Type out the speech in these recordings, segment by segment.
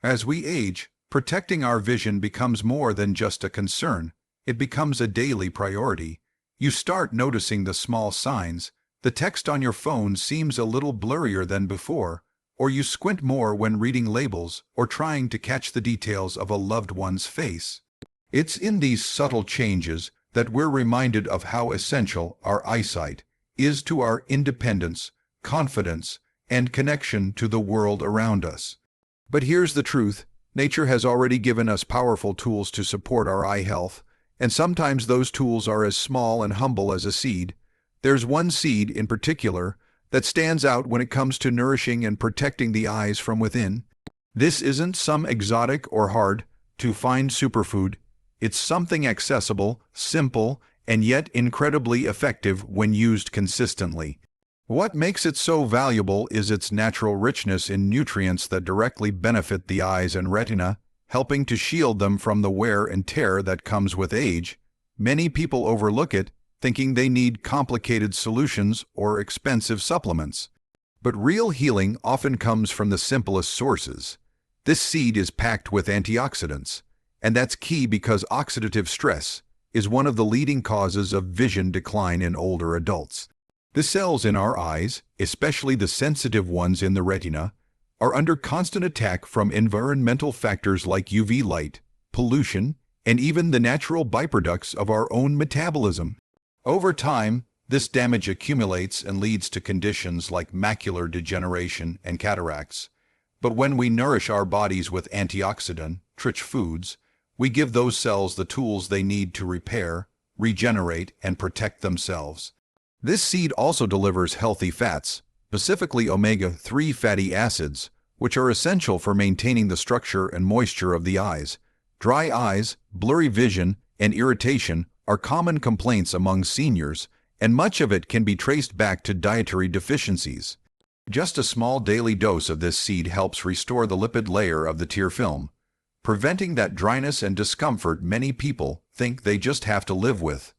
As we age, protecting our vision becomes more than just a concern. It becomes a daily priority. You start noticing the small signs. The text on your phone seems a little blurrier than before, or you squint more when reading labels or trying to catch the details of a loved one's face. It's in these subtle changes that we're reminded of how essential our eyesight is to our independence, confidence, and connection to the world around us. But here's the truth: nature has already given us powerful tools to support our eye health, and sometimes those tools are as small and humble as a seed. There's one seed in particular that stands out when it comes to nourishing and protecting the eyes from within. This isn't some exotic or hard-to-find superfood. It's something accessible, simple, and yet incredibly effective when used consistently. What makes it so valuable is its natural richness in nutrients that directly benefit the eyes and retina, helping to shield them from the wear and tear that comes with age. Many people overlook it, thinking they need complicated solutions or expensive supplements. But real healing often comes from the simplest sources. This seed is packed with antioxidants, and that's key because oxidative stress is one of the leading causes of vision decline in older adults. The cells in our eyes, especially the sensitive ones in the retina, are under constant attack from environmental factors like UV light, pollution, and even the natural byproducts of our own metabolism. Over time, this damage accumulates and leads to conditions like macular degeneration and cataracts. But when we nourish our bodies with antioxidant-rich foods, we give those cells the tools they need to repair, regenerate, and protect themselves. This seed also delivers healthy fats, specifically omega-3 fatty acids, which are essential for maintaining the structure and moisture of the eyes. Dry eyes, blurry vision, and irritation are common complaints among seniors, and much of it can be traced back to dietary deficiencies. Just a small daily dose of this seed helps restore the lipid layer of the tear film, preventing that dryness and discomfort many people think they just have to live with.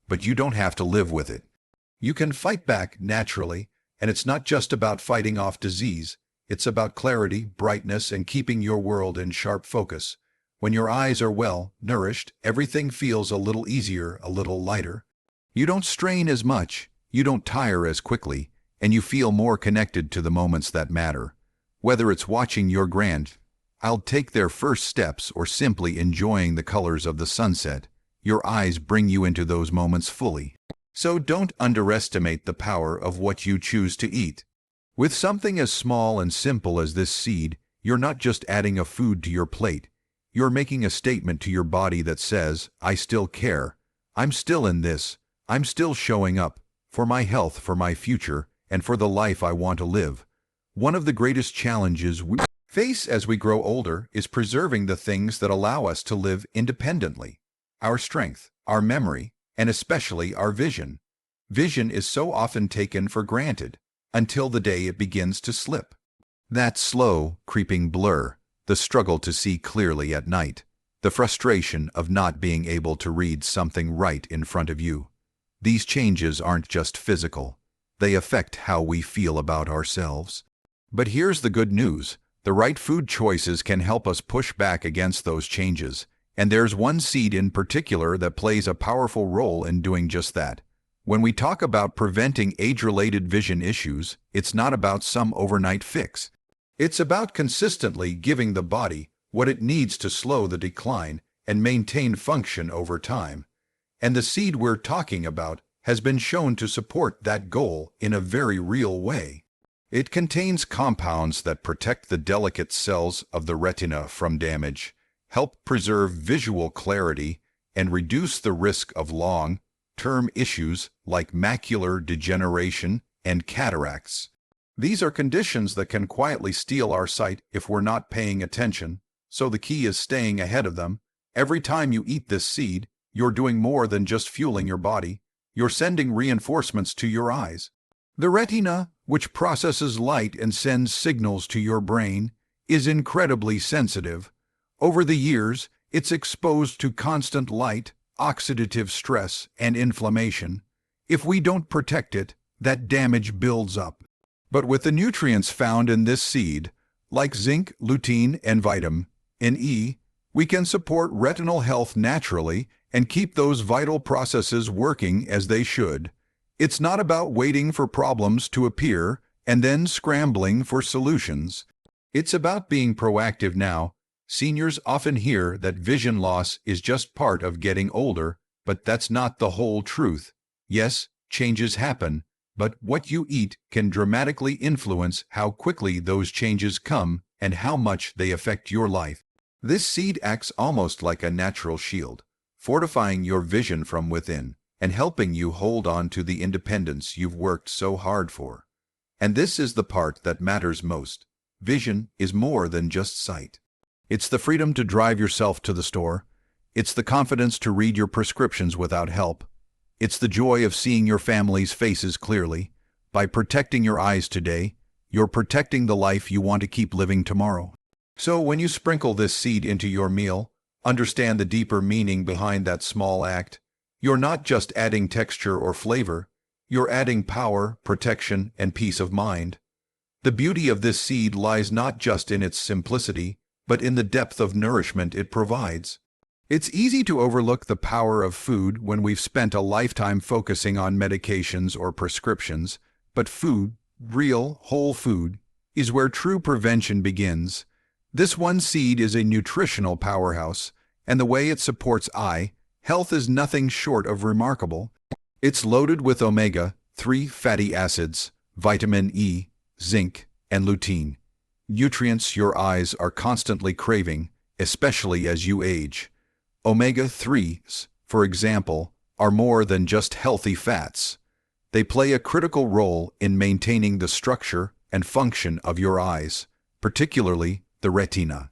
But you don't have to live with it. You can fight back naturally, and it's not just about fighting off disease. It's about clarity, brightness, and keeping your world in sharp focus. When your eyes are well nourished, everything feels a little easier, a little lighter. You don't strain as much, you don't tire as quickly, and you feel more connected to the moments that matter. Whether it's watching your grandchild take their first steps or simply enjoying the colors of the sunset, your eyes bring you into those moments fully. So don't underestimate the power of what you choose to eat. With something as small and simple as this seed, you're not just adding a food to your plate. You're making a statement to your body that says, I still care. I'm still in this. I'm still showing up for my health, for my future, and for the life I want to live. One of the greatest challenges we face as we grow older is preserving the things that allow us to live independently. Our strength, our memory, and especially our vision. Vision is so often taken for granted until the day it begins to slip. That slow, creeping blur, the struggle to see clearly at night, the frustration of not being able to read something right in front of you. These changes aren't just physical. They affect how we feel about ourselves. But here's the good news. The right food choices can help us push back against those changes. And there's one seed in particular that plays a powerful role in doing just that. When we talk about preventing age-related vision issues, it's not about some overnight fix. It's about consistently giving the body what it needs to slow the decline and maintain function over time. And the seed we're talking about has been shown to support that goal in a very real way. It contains compounds that protect the delicate cells of the retina from damage, help preserve visual clarity, and reduce the risk of long-term issues like macular degeneration and cataracts. These are conditions that can quietly steal our sight if we're not paying attention, so the key is staying ahead of them. Every time you eat this seed, you're doing more than just fueling your body. You're sending reinforcements to your eyes. The retina, which processes light and sends signals to your brain, is incredibly sensitive. Over the years, it's exposed to constant light, oxidative stress, and inflammation. If we don't protect it, that damage builds up. But with the nutrients found in this seed, like zinc, lutein, and vitamin E, we can support retinal health naturally and keep those vital processes working as they should. It's not about waiting for problems to appear and then scrambling for solutions. It's about being proactive now. Seniors often hear that vision loss is just part of getting older, but that's not the whole truth. Yes, changes happen, but what you eat can dramatically influence how quickly those changes come and how much they affect your life. This seed acts almost like a natural shield, fortifying your vision from within and helping you hold on to the independence you've worked so hard for. And this is the part that matters most. Vision is more than just sight. It's the freedom to drive yourself to the store. It's the confidence to read your prescriptions without help. It's the joy of seeing your family's faces clearly. By protecting your eyes today, you're protecting the life you want to keep living tomorrow. So when you sprinkle this seed into your meal, understand the deeper meaning behind that small act. You're not just adding texture or flavor, you're adding power, protection, and peace of mind. The beauty of this seed lies not just in its simplicity, but in the depth of nourishment it provides. It's easy to overlook the power of food when we've spent a lifetime focusing on medications or prescriptions, but food, real, whole food, is where true prevention begins. This one seed is a nutritional powerhouse, and the way it supports eye health is nothing short of remarkable. It's loaded with omega-3 fatty acids, vitamin E, zinc, and lutein, nutrients your eyes are constantly craving, especially as you age. Omega-3s, for example, are more than just healthy fats. They play a critical role in maintaining the structure and function of your eyes, particularly the retina.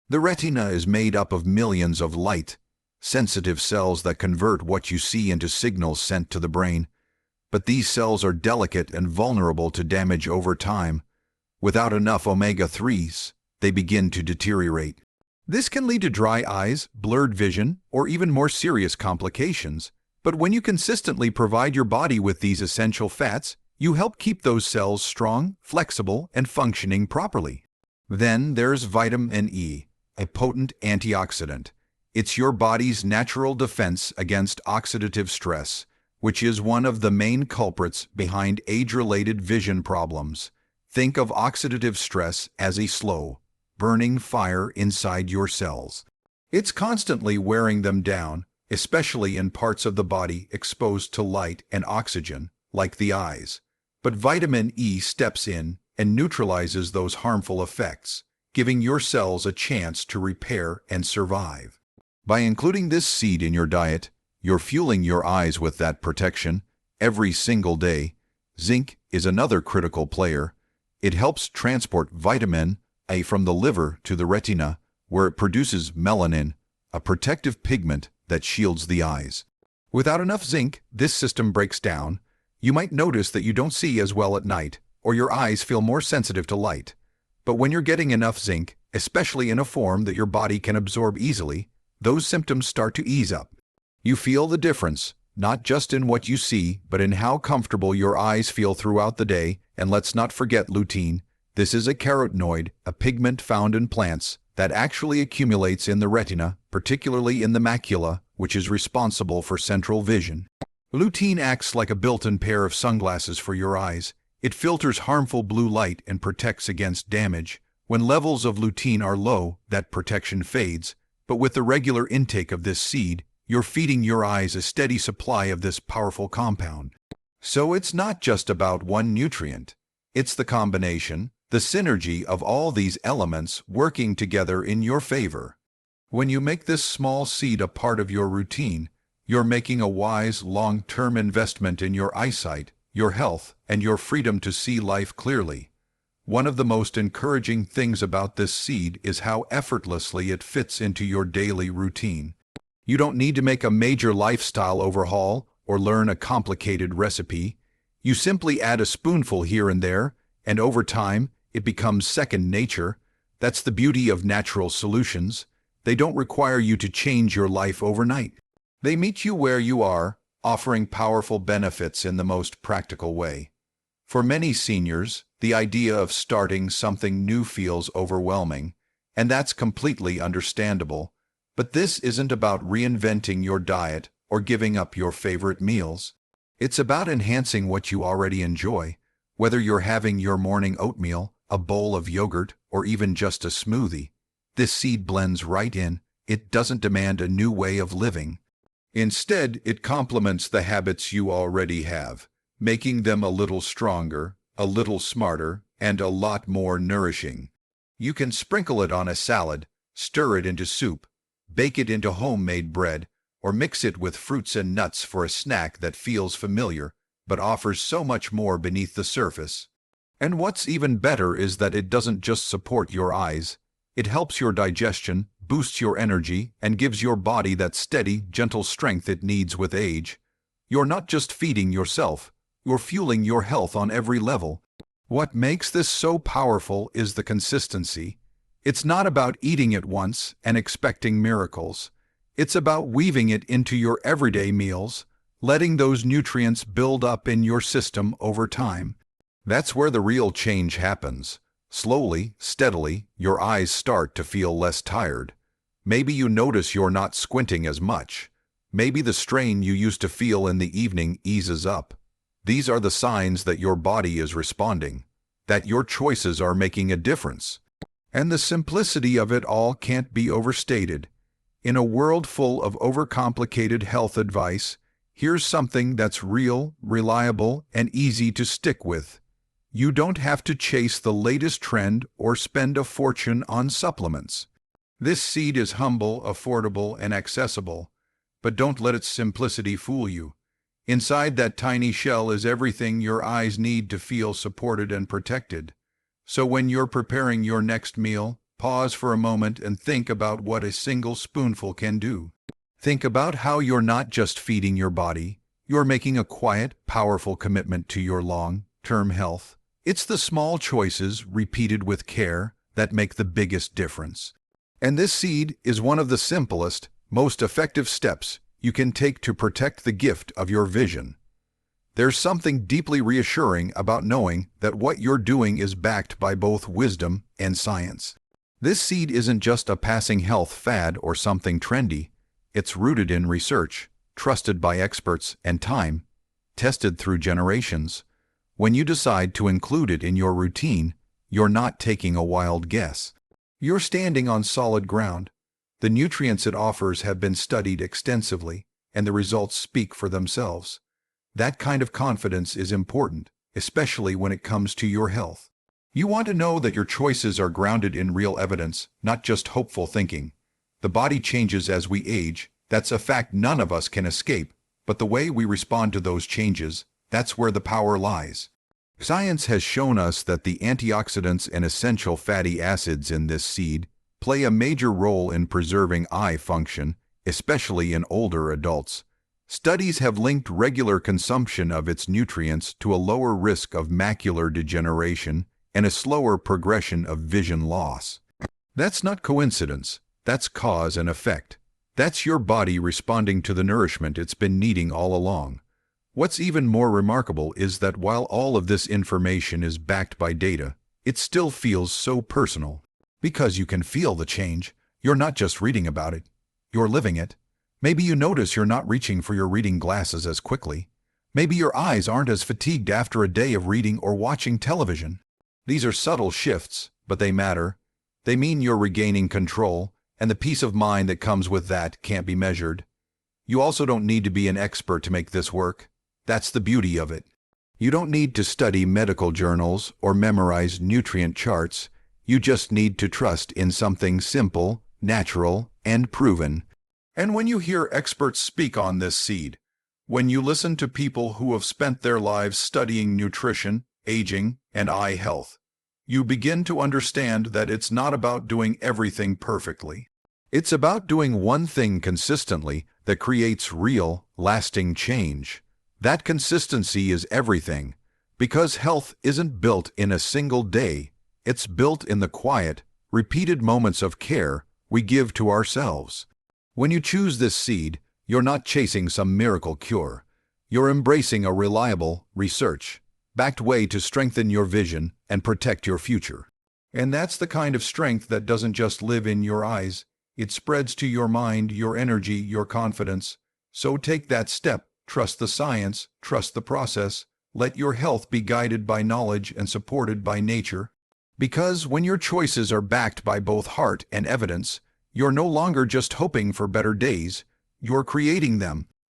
The retina is made up of millions of light-sensitive cells that convert what you see into signals sent to the brain. But these cells are delicate and vulnerable to damage over time. Without enough omega-3s, they begin to deteriorate. This can lead to dry eyes, blurred vision, or even more serious complications. But when you consistently provide your body with these essential fats, you help keep those cells strong, flexible, and functioning properly. Then there's vitamin E, a potent antioxidant. It's your body's natural defense against oxidative stress, which is one of the main culprits behind age-related vision problems. Think of oxidative stress as a slow, burning fire inside your cells. It's constantly wearing them down, especially in parts of the body exposed to light and oxygen, like the eyes. But vitamin E steps in and neutralizes those harmful effects, giving your cells a chance to repair and survive. By including this seed in your diet, you're fueling your eyes with that protection every single day. Zinc is another critical player. It helps transport vitamin A from the liver to the retina, where it produces melanin, a protective pigment that shields the eyes. Without enough zinc, this system breaks down. You might notice that you don't see as well at night, or your eyes feel more sensitive to light. But when you're getting enough zinc, especially in a form that your body can absorb easily, those symptoms start to ease up. You feel the difference, not just in what you see, but in how comfortable your eyes feel throughout the day. And let's not forget lutein. This is a carotenoid, a pigment found in plants that actually accumulates in the retina, particularly in the macula, which is responsible for central vision. Lutein acts like a built-in pair of sunglasses for your eyes. It filters harmful blue light and protects against damage. When levels of lutein are low, that protection fades. But with the regular intake of this seed, you're feeding your eyes a steady supply of this powerful compound. So it's not just about one nutrient. It's the combination, the synergy of all these elements working together in your favor. When you make this small seed a part of your routine, you're making a wise, long-term investment in your eyesight, your health, and your freedom to see life clearly. One of the most encouraging things about this seed is how effortlessly it fits into your daily routine. You don't need to make a major lifestyle overhaul or learn a complicated recipe. You simply add a spoonful here and there, and over time, it becomes second nature. That's the beauty of natural solutions. They don't require you to change your life overnight. They meet you where you are, offering powerful benefits in the most practical way. For many seniors, the idea of starting something new feels overwhelming, and that's completely understandable. But this isn't about reinventing your diet or giving up your favorite meals. It's about enhancing what you already enjoy, whether you're having your morning oatmeal, a bowl of yogurt, or even just a smoothie. This seed blends right in. It doesn't demand a new way of living. Instead, it complements the habits you already have, making them a little stronger, a little smarter, and a lot more nourishing. You can sprinkle it on a salad, stir it into soup, bake it into homemade bread, or mix it with fruits and nuts for a snack that feels familiar, but offers so much more beneath the surface. And what's even better is that it doesn't just support your eyes. It helps your digestion, boosts your energy, and gives your body that steady, gentle strength it needs with age. You're not just feeding yourself, you're fueling your health on every level. What makes this so powerful is the consistency. It's not about eating it once and expecting miracles. It's about weaving it into your everyday meals, letting those nutrients build up in your system over time. That's where the real change happens. Slowly, steadily, your eyes start to feel less tired. Maybe you notice you're not squinting as much. Maybe the strain you used to feel in the evening eases up. These are the signs that your body is responding, that your choices are making a difference. And the simplicity of it all can't be overstated. In a world full of overcomplicated health advice, here's something that's real, reliable, and easy to stick with. You don't have to chase the latest trend or spend a fortune on supplements. This seed is humble, affordable, and accessible, but don't let its simplicity fool you. Inside that tiny shell is everything your eyes need to feel supported and protected. So when you're preparing your next meal, pause for a moment and think about what a single spoonful can do. Think about how you're not just feeding your body, you're making a quiet, powerful commitment to your long-term health. It's the small choices, repeated with care, that make the biggest difference. And this seed is one of the simplest, most effective steps you can take to protect the gift of your vision. There's something deeply reassuring about knowing that what you're doing is backed by both wisdom and science. This seed isn't just a passing health fad or something trendy. It's rooted in research, trusted by experts, and time, tested through generations. When you decide to include it in your routine, you're not taking a wild guess. You're standing on solid ground. The nutrients it offers have been studied extensively, and the results speak for themselves. That kind of confidence is important, especially when it comes to your health. You want to know that your choices are grounded in real evidence, not just hopeful thinking. The body changes as we age. That's a fact none of us can escape, but the way we respond to those changes, that's where the power lies. Science has shown us that the antioxidants and essential fatty acids in this seed play a major role in preserving eye function, especially in older adults. Studies have linked regular consumption of its nutrients to a lower risk of macular degeneration and a slower progression of vision loss. That's not coincidence, that's cause and effect. That's your body responding to the nourishment it's been needing all along. What's even more remarkable is that while all of this information is backed by data, it still feels so personal. Because you can feel the change, you're not just reading about it, you're living it. Maybe you notice you're not reaching for your reading glasses as quickly. Maybe your eyes aren't as fatigued after a day of reading or watching television. These are subtle shifts, but they matter. They mean you're regaining control, and the peace of mind that comes with that can't be measured. You also don't need to be an expert to make this work. That's the beauty of it. You don't need to study medical journals or memorize nutrient charts. You just need to trust in something simple, natural, and proven. And when you hear experts speak on this seed, when you listen to people who have spent their lives studying nutrition, aging, and eye health, you begin to understand that it's not about doing everything perfectly. It's about doing one thing consistently that creates real, lasting change. That consistency is everything, because health isn't built in a single day. It's built in the quiet, repeated moments of care we give to ourselves. When you choose this seed, you're not chasing some miracle cure. You're embracing a reliable research, backed way to strengthen your vision and protect your future. And that's the kind of strength that doesn't just live in your eyes, it spreads to your mind, your energy, your confidence. So take that step, trust the science, trust the process, let your health be guided by knowledge and supported by nature. Because when your choices are backed by both heart and evidence, you're no longer just hoping for better days, you're creating them.